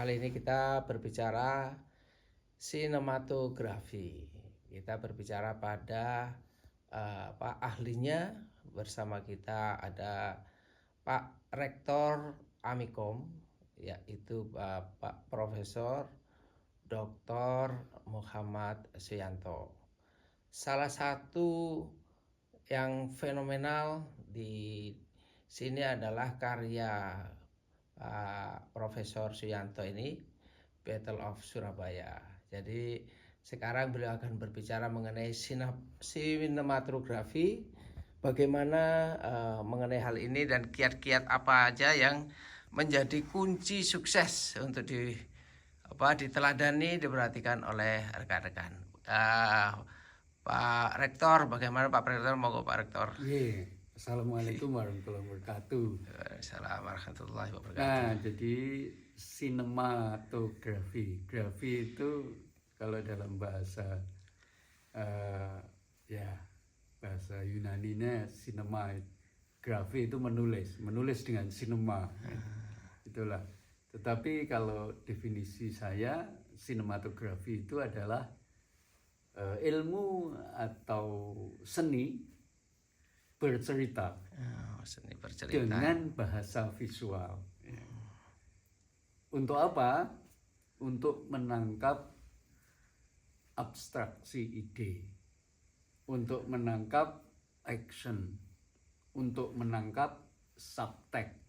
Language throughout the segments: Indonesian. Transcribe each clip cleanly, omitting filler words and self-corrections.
Kali ini kita berbicara sinematografi. Kita berbicara pada Pak ahlinya. Bersama kita ada Pak Rektor Amikom, yaitu Bapak Profesor Dr. Muhammad Suyanto. Salah satu yang fenomenal di sini adalah karya Pak Profesor Suyanto ini, Battle of Surabaya. Jadi sekarang beliau akan berbicara mengenai sinematografi, bagaimana mengenai hal ini dan kiat-kiat apa aja yang menjadi kunci sukses untuk diteladani, diperhatikan oleh rekan-rekan. Pak Rektor, bagaimana Pak Rektor? Monggo Pak Rektor. Assalamualaikum warahmatullahi wabarakatuh. Assalamualaikum warahmatullahi wabarakatuh. Nah, jadi sinematografi, grafi itu kalau dalam bahasa bahasa Yunaninya sinema, grafi itu menulis dengan sinema, itulah. Tetapi kalau definisi saya, sinematografi itu adalah ilmu atau seni bercerita, seni bercerita dengan bahasa visual. Untuk apa? Untuk menangkap abstraksi ide, untuk menangkap action, untuk menangkap subtext,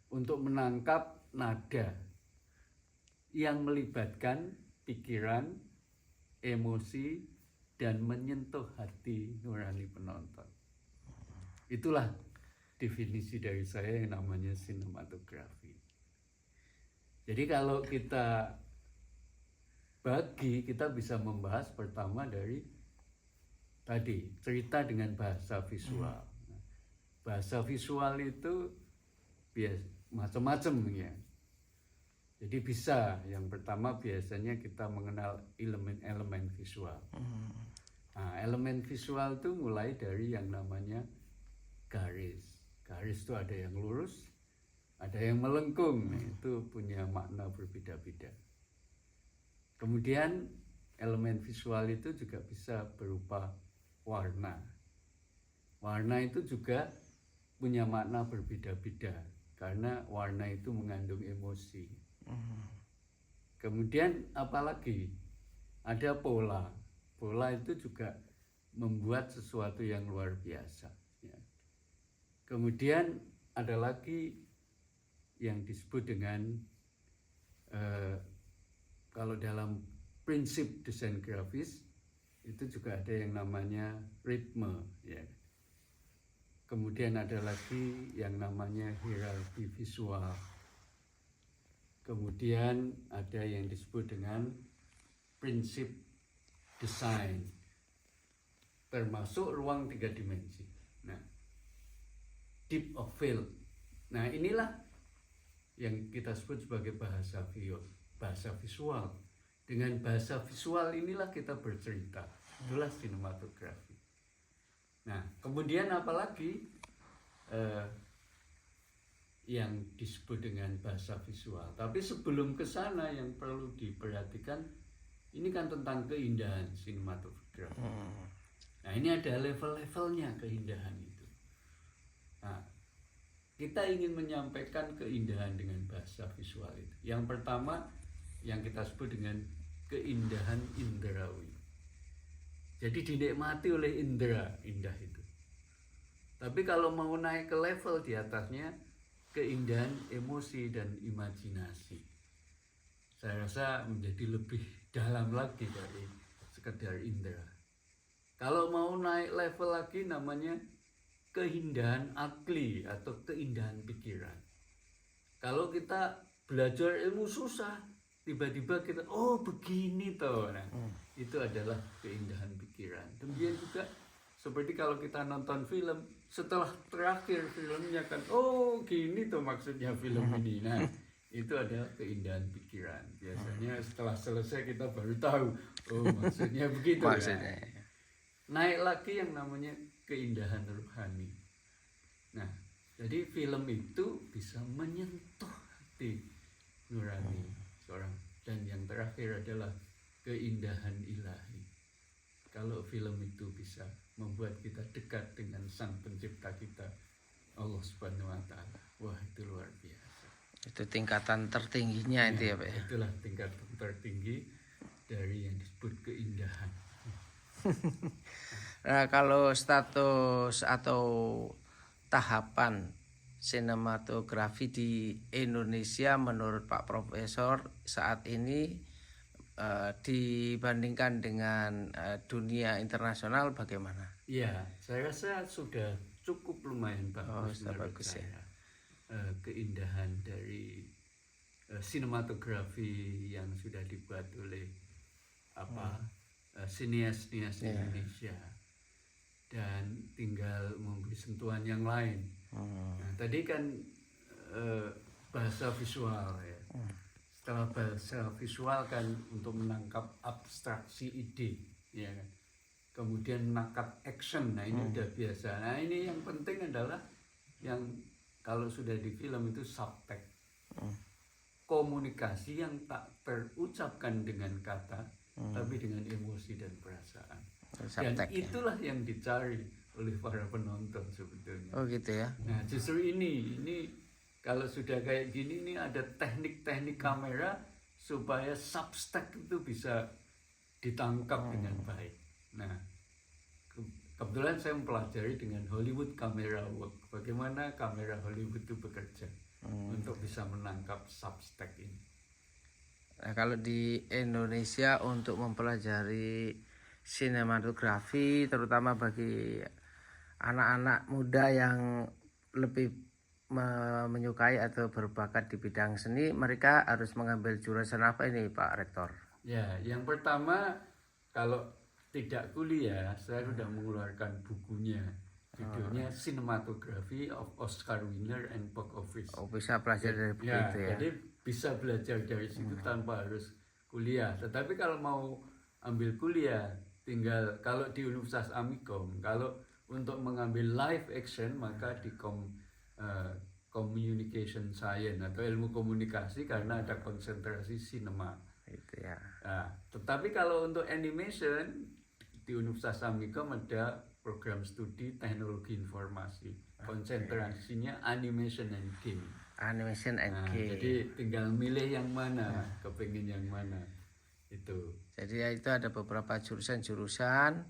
untuk menangkap nada yang melibatkan pikiran, emosi, dan menyentuh hati nurani penonton. Itulah definisi dari saya yang namanya sinematografi. Jadi kalau kita bagi, kita bisa membahas pertama dari tadi, cerita dengan bahasa visual. Bahasa visual itu macam-macam ya. Jadi bisa, yang pertama biasanya kita mengenal elemen-elemen visual. Nah, elemen visual itu mulai dari yang namanya garis. Garis itu ada yang lurus, ada yang melengkung. Nah, itu punya makna berbeda-beda. Kemudian elemen visual itu juga bisa berupa warna. Warna itu juga punya makna berbeda-beda, karena warna itu mengandung emosi. Kemudian apalagi ada pola. Pola itu juga membuat sesuatu yang luar biasa ya. Kemudian ada lagi yang disebut dengan kalau dalam prinsip desain grafis itu juga ada yang namanya ritme ya. Kemudian ada lagi yang namanya hierarki visual. Kemudian ada yang disebut dengan prinsip desain, termasuk ruang 3 dimensi. Nah, depth of field. Nah, inilah yang kita sebut sebagai bahasa visual. Dengan bahasa visual inilah kita bercerita. Itulah sinematografi. Nah, kemudian apalagi yang disebut dengan bahasa visual. Tapi sebelum ke sana yang perlu diperhatikan, ini kan tentang keindahan sinematografi. Nah, ini ada level-levelnya keindahan itu. Nah, kita ingin menyampaikan keindahan dengan bahasa visual itu. Yang pertama yang kita sebut dengan keindahan indrawi. Jadi dinikmati oleh indera, indah itu. Tapi kalau mau naik ke level di atasnya, keindahan emosi dan imajinasi. Saya rasa menjadi lebih dalam lagi dari sekedar indera. Kalau mau naik level lagi namanya keindahan akli atau keindahan pikiran. Kalau kita belajar ilmu susah, tiba-tiba kita, oh begini toh. Nah, itu adalah keindahan pikiran. Kemudian juga seperti kalau kita nonton film, setelah terakhir filmnya kan, oh gini tuh maksudnya film ini. Nah, itu adalah keindahan pikiran. Biasanya setelah selesai kita baru tahu, oh maksudnya begitu. Maksudnya. Ya. Naik lagi yang namanya keindahan rohani. Nah, jadi film itu bisa menyentuh sakti nurani seorang. Dan yang terakhir adalah keindahan ilahi. Kalau film itu bisa membuat kita dekat dengan sang pencipta kita, Allah Subhanahu wa Ta'ala, wah itu luar biasa. Itu tingkatan tertingginya itu ya Pak ya. Itulah tingkatan tertinggi dari yang disebut keindahan. Nah, kalau status atau tahapan sinematografi di Indonesia menurut Pak Profesor saat ini dibandingkan dengan dunia internasional bagaimana? Ya, saya rasa sudah cukup lumayan bagus sudah menurut bagus saya. Keindahan dari sinematografi yang sudah dibuat oleh sinias-sinias Indonesia, dan tinggal memberi sentuhan yang lain. Nah, tadi kan bahasa visual ya. Setelah bahasa visual kan untuk menangkap abstraksi ide, ya kan. Kemudian menangkap action, nah ini udah biasa. Nah ini yang penting adalah yang kalau sudah di film itu subtext, komunikasi yang tak terucapkan dengan kata, tapi dengan emosi dan perasaan. Dan itulah yang dicari oleh para penonton sebetulnya. Oh gitu ya. Nah justru ini kalau sudah kayak gini nih ada teknik-teknik kamera supaya subtext itu bisa ditangkap dengan baik. Nah kebetulan saya mempelajari dengan Hollywood Camera Work, bagaimana kamera Hollywood itu bekerja untuk bisa menangkap subtext ini. Nah, kalau di Indonesia untuk mempelajari sinematografi terutama bagi anak-anak muda yang lebih menyukai atau berbakat di bidang seni, mereka harus mengambil jurusan apa ini Pak Rektor? Ya, yang pertama kalau tidak kuliah, saya sudah mengeluarkan bukunya. Judulnya Cinematography of Oscar Winner and Box Office. Oh, bisa belajar dari buku itu ya. Jadi bisa belajar dari situ tanpa harus kuliah. Tetapi kalau mau ambil kuliah, tinggal kalau di Universitas Amikom, kalau untuk mengambil live action maka di communication science atau ilmu komunikasi karena ada konsentrasi sinema. Itu ya. Nah, tetapi kalau untuk animation di Universitas Amikom ada program studi teknologi informasi. Konsentrasinya animation and game. Animation and game. Jadi tinggal milih yang mana, kepingin yang mana itu. Jadi ya itu ada beberapa jurusan-jurusan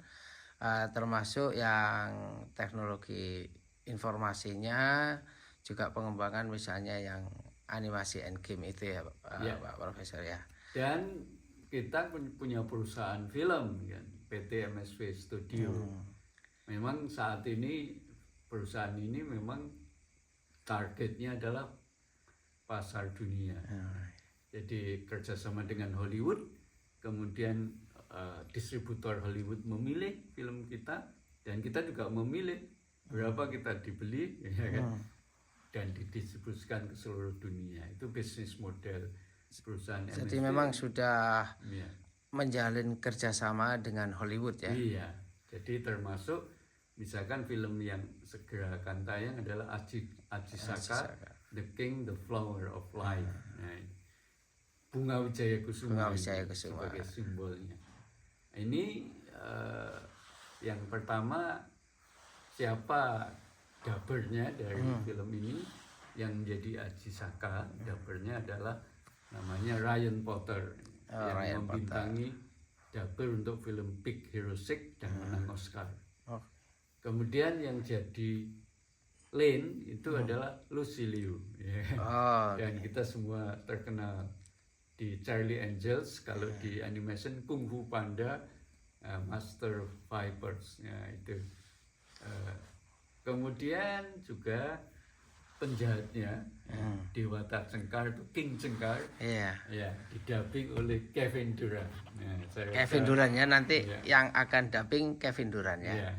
termasuk yang teknologi informasinya, juga pengembangan misalnya yang animasi and game itu ya Pak Profesor ya. Dan kita punya perusahaan film kan, PT MSV Studio. Memang saat ini perusahaan ini memang targetnya adalah pasar dunia. Jadi kerjasama dengan Hollywood, kemudian distributor Hollywood memilih film kita, dan kita juga memilih berapa kita dibeli, ya kan? Dan didistribusikan ke seluruh dunia. Itu bisnis model perusahaan MSV. Jadi memang sudah menjalin kerjasama dengan Hollywood ya. Iya. Jadi termasuk misalkan film yang segera akan tayang adalah Aji Saka, The King, The Flower of Life. Nah, Bunga Wijaya Kusuma sebagai simbolnya. Ini yang pertama, siapa dabernya dari film ini yang menjadi Aji Saka. Dabernya adalah namanya Ryan Potter yang membintangi daber untuk film Big Hero 6 dan menang Oscar. Kemudian yang jadi Lane itu adalah Lucy Liu, dan kita semua terkenal di Charlie Angels, kalau di animation Kung Fu Panda, Master Vipers, ya itu. Kemudian juga penjahatnya Dewata Cengkar itu King Cengkar, ya didubbing oleh Kevin Durant. Kevin Durant ya, nanti yang akan dubbing Kevin Durant ya.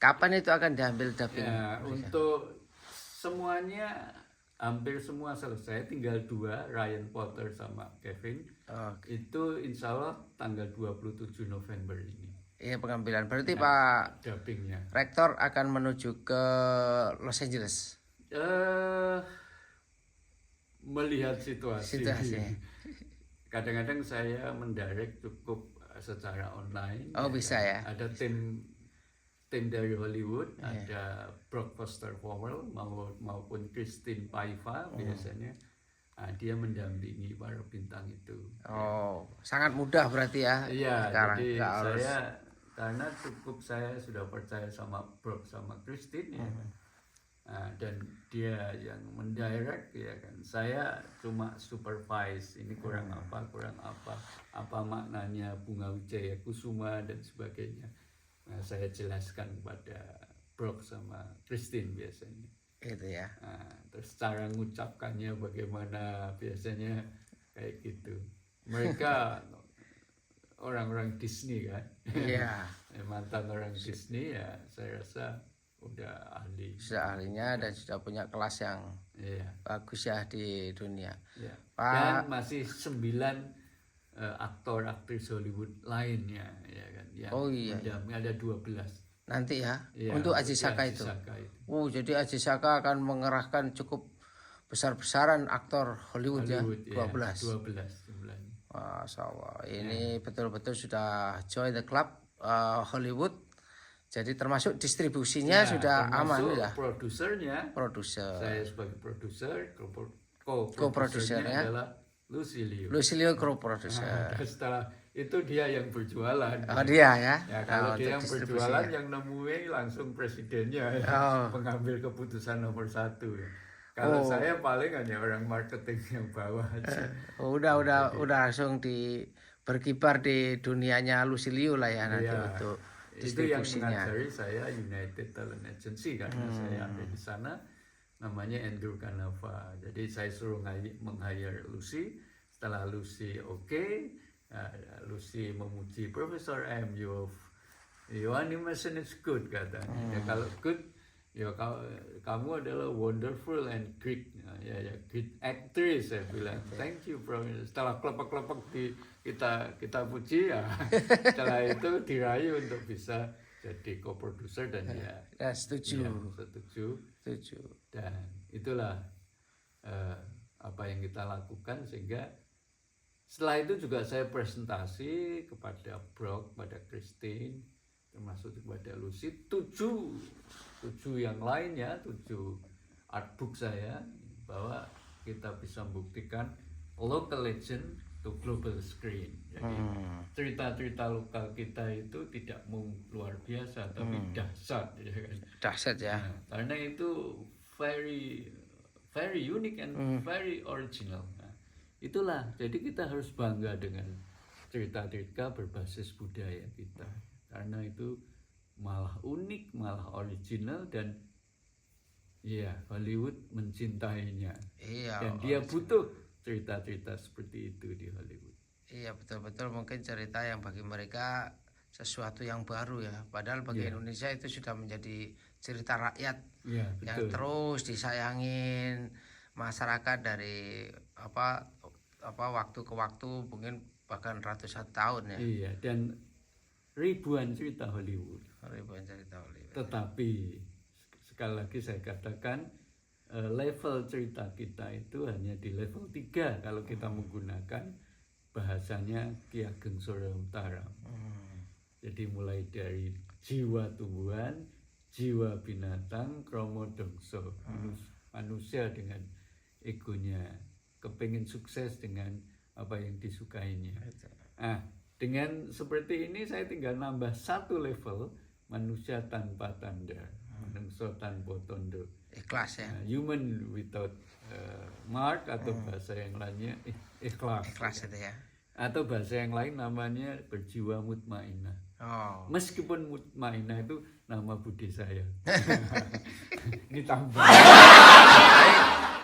Kapan itu akan diambil dubbing? Ya, untuk semuanya hampir semua selesai, tinggal 2, Ryan Potter sama Kevin. Itu insya Allah tanggal 27 November ini. Iya, pengambilan. Berarti Pak dubbingnya Rektor akan menuju ke Los Angeles? melihat situasi. Kadang-kadang saya mendirect cukup secara online. Oh, bisa ya. Ada tim dari Hollywood, ada Brock Foster Powell maupun Christine Paiva biasanya. Dia mendampingi para bintang itu. Oh, sangat mudah berarti ya. Iya, sekarang jadi harus. karena saya sudah percaya sama Brock sama Christine ya. Dan dia yang mendirect ya kan. Saya cuma supervise, ini kurang apa maknanya Bunga Wijaya Kusuma dan sebagainya. Saya jelaskan kepada Brock sama Christine biasanya. Gitu ya. Terus cara mengucapkannya bagaimana biasanya kayak gitu. Mereka orang-orang Disney kan. Iya. Mantan orang Disney ya, saya rasa udah ahli. Sudah ahlinya dan sudah punya kelas yang bagus ya di dunia. Pak. Dan masih 9 aktor aktris Hollywood lainnya ya kan. Ada 12. Nanti ya, untuk Aji Saka itu. Jadi Aji Saka akan mengerahkan cukup besar-besaran aktor Hollywood ya, 12 jumlahnya. Masya Allah, ini betul-betul sudah join the club Hollywood. Jadi termasuk distribusinya sudah aman ya. Produser. Saya sebagai produser, co-produsernya adalah Lucilio co-produser. Setelah itu dia yang berjualan. Oh dia ya. Kalau dia yang berjualan, yang nemuin langsung presidennya pengambil keputusan nomor 1. Kalau saya paling hanya orang marketing yang bawah aja. Udah langsung berkibar di dunianya Lucilio lah ya nanti untuk distribusinya. Itu yang mengajari saya United Talent Agency karena saya ada di sana, namanya Andrew Canava. Jadi saya suruh meng-hire Lucy. Setelah Lucy Lucy memuji Profesor M, your animation is good katanya. Ya kalau good, ya kamu adalah wonderful and great, great actress, saya bilang. Thank you, Profesor. Setelah kelepek-kelepek kita puji ya, setelah itu dirayu untuk bisa jadi co-producer dan setuju. Dan itulah apa yang kita lakukan, sehingga setelah itu juga saya presentasi kepada Brock, pada Christine, termasuk kepada Lucy, 7 yang lainnya, 7 artbook saya, bahwa kita bisa membuktikan local legend to global screen. Jadi cerita-cerita lokal kita itu tidak luar biasa, tapi dahsyat, ya kan? Dahsyat ya. Karena itu very unique and very original. Itulah, jadi kita harus bangga dengan cerita-cerita berbasis budaya kita, karena itu malah unik, malah original, dan Hollywood mencintainya. Dan dia butuh cerita-cerita seperti itu di Hollywood. Iya, betul-betul, mungkin cerita yang bagi mereka sesuatu yang baru ya, padahal bagi Indonesia itu sudah menjadi cerita rakyat yang terus disayangin masyarakat dari waktu ke waktu, mungkin bahkan ratusan tahun ya. Iya, dan ribuan cerita Hollywood. Tetapi sekali lagi saya katakan, level cerita kita itu hanya di level 3 kalau kita menggunakan bahasanya Ki Ageng Surya Utara. Jadi mulai dari jiwa tumbuhan, jiwa binatang, kromo dongso, manusia dengan egonya, kepingin sukses dengan apa yang disukainya. Dengan seperti ini saya tinggal nambah 1 level, manusia tanpa tanda, manusia tanpa tondo. Ikhlas ya. Human without mark, atau bahasa yang lainnya ikhlas. Ikhlas itu ya. Atau bahasa yang lain namanya berjiwa mutmainah. Meskipun mutmainah itu nama budi saya. Ini tambah.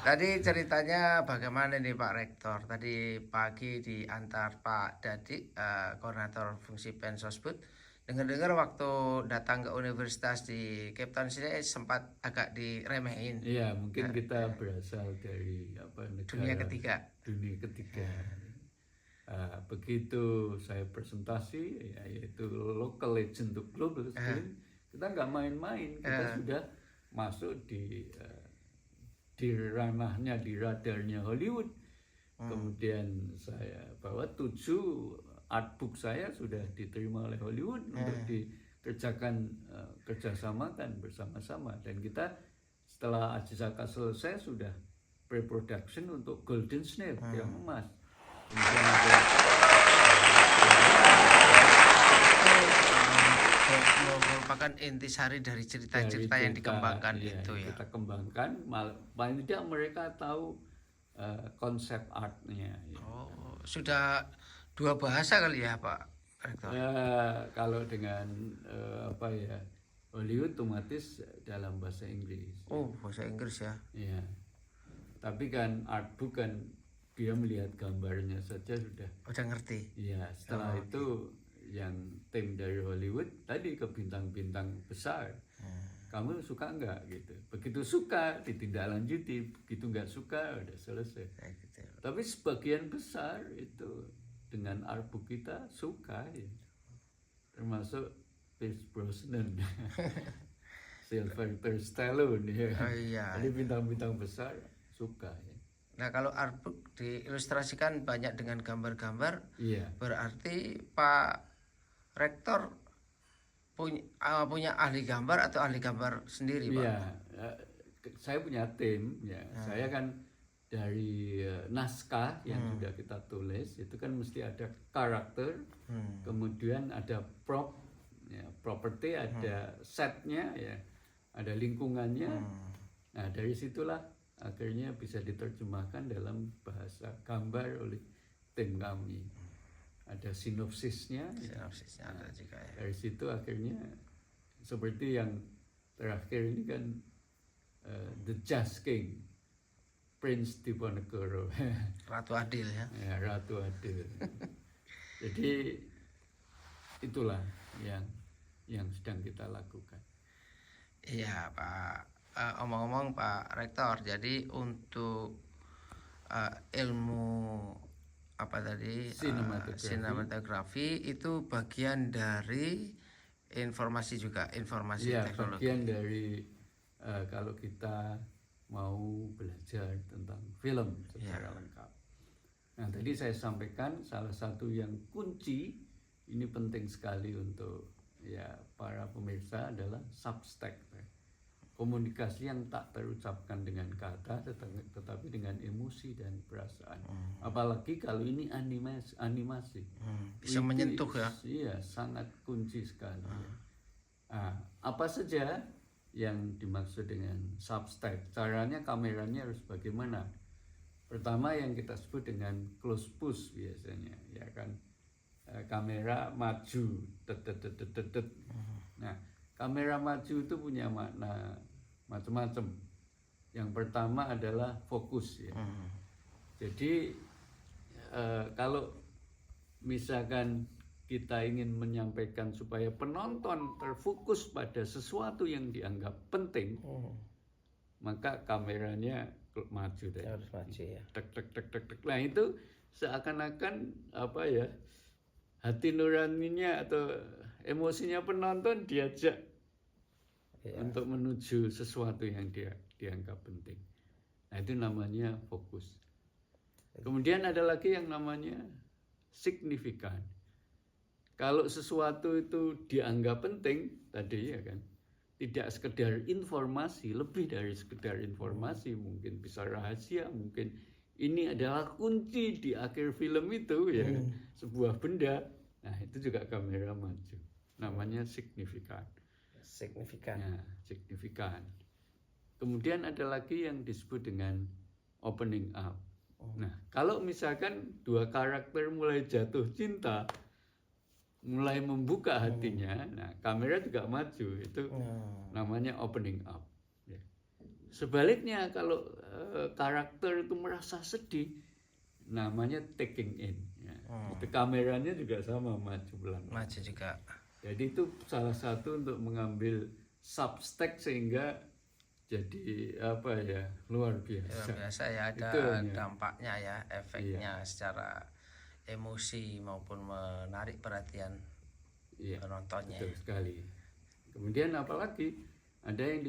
Tadi ceritanya bagaimana nih Pak Rektor? Tadi pagi diantar Pak Dadi, koordinator fungsi Pensosbud. Dengar-dengar waktu datang ke universitas di Cape Town sini sempat agak diremehin. Iya, mungkin kita berasal dari negara dunia ketiga. Begitu saya presentasi, yaitu local legend to global screen, kita nggak main-main, kita sudah masuk di di ranahnya, di radarnya Hollywood. Kemudian saya bawa 7 artbook saya sudah diterima oleh Hollywood untuk dikerjakan, kerjasamakan bersama-sama. Dan kita setelah Ajizaka selesai sudah pre-production untuk Golden Snail yang emas. Kemudian ada merupakan intisari dari cerita-cerita yang dikembangkan iya, itu ya. kita kembangkan, paling tidak mereka tahu konsep artnya ya. Oh, sudah 2 bahasa kali ya Pak Rektor? Kalau dengan Hollywood otomatis dalam bahasa Inggris. Oh, bahasa Inggris ya. Iya. Tapi kan artbook kan dia melihat gambarnya saja sudah. Udah ngerti. Iya, setelah itu yang tim dari Hollywood tadi ke bintang-bintang besar. Kamu suka enggak gitu. Begitu suka ditindaklanjuti, begitu enggak suka udah selesai. Gitu. Tapi sebagian besar itu dengan artbook kita suka ya. Termasuk Pierce Brosnan. Sylvester Stallone ya. Oh iya. Jadi bintang-bintang besar suka ya. Nah, kalau artbook diilustrasikan banyak dengan gambar-gambar, Iya. berarti Pak Rektor punya ahli gambar atau ahli gambar sendiri, Pak? Iya, saya punya tim ya. Saya kan dari naskah yang sudah kita tulis itu kan mesti ada karakter, kemudian ada prop, ya, properti, ada setnya ya, ada lingkungannya. Nah dari situlah akhirnya bisa diterjemahkan dalam bahasa gambar oleh tim kami. Ada sinopsisnya. Sinopsisnya ada juga ya. Dari situ akhirnya seperti yang terakhir ini kan The Just King, Prince Diponegoro. Ratu Adil ya. Ya, Ratu Adil. Jadi itulah yang sedang kita lakukan. Iya Pak. Omong-omong Pak Rektor, jadi untuk ilmu apa tadi sinematografi itu bagian dari informasi juga, informasi ya, teknologi. Bagian dari kalau kita mau belajar tentang film secara lengkap. Nah tadi saya sampaikan salah satu yang kunci ini penting sekali untuk ya para pemirsa adalah subtext. Komunikasi yang tak terucapkan dengan kata tetapi dengan emosi dan perasaan. Apalagi kalau ini animasi. Bisa menyentuh ya. Iya, sangat kunci sekali. Nah, apa saja yang dimaksud dengan subtext? Caranya kameranya harus bagaimana? Pertama yang kita sebut dengan close push biasanya, ya kan. Kamera maju, Nah, kamera maju itu punya makna macam-macam. Yang pertama adalah fokus ya. Jadi kalau misalkan kita ingin menyampaikan supaya penonton terfokus pada sesuatu yang dianggap penting, maka kameranya maju deh. Harus maju ya. Tek. Nah itu seakan-akan apa ya, hati nuraninya atau emosinya penonton diajak untuk menuju sesuatu yang dia dianggap penting. Nah itu namanya fokus. Kemudian ada lagi yang namanya signifikan. Kalau sesuatu itu dianggap penting tadi ya kan, tidak sekedar informasi, lebih dari sekedar informasi, mungkin bisa rahasia, mungkin ini adalah kunci di akhir film itu ya kan, sebuah benda. Nah itu juga kamera maju. Namanya signifikan. Nah, signifikan. Kemudian ada lagi yang disebut dengan opening up. Nah, kalau misalkan dua karakter mulai jatuh cinta, mulai membuka hatinya, nah kamera juga maju. Itu namanya opening up. Ya. Sebaliknya kalau karakter itu merasa sedih, namanya taking in. Ya. Itu kameranya juga sama maju pelan. Maju juga. Jadi itu salah satu untuk mengambil subtext sehingga jadi apa ya, luar biasa. Luar biasa ya, ada dampaknya ya, efeknya secara emosi maupun menarik perhatian penontonnya. Betul sekali. Kemudian apalagi ada yang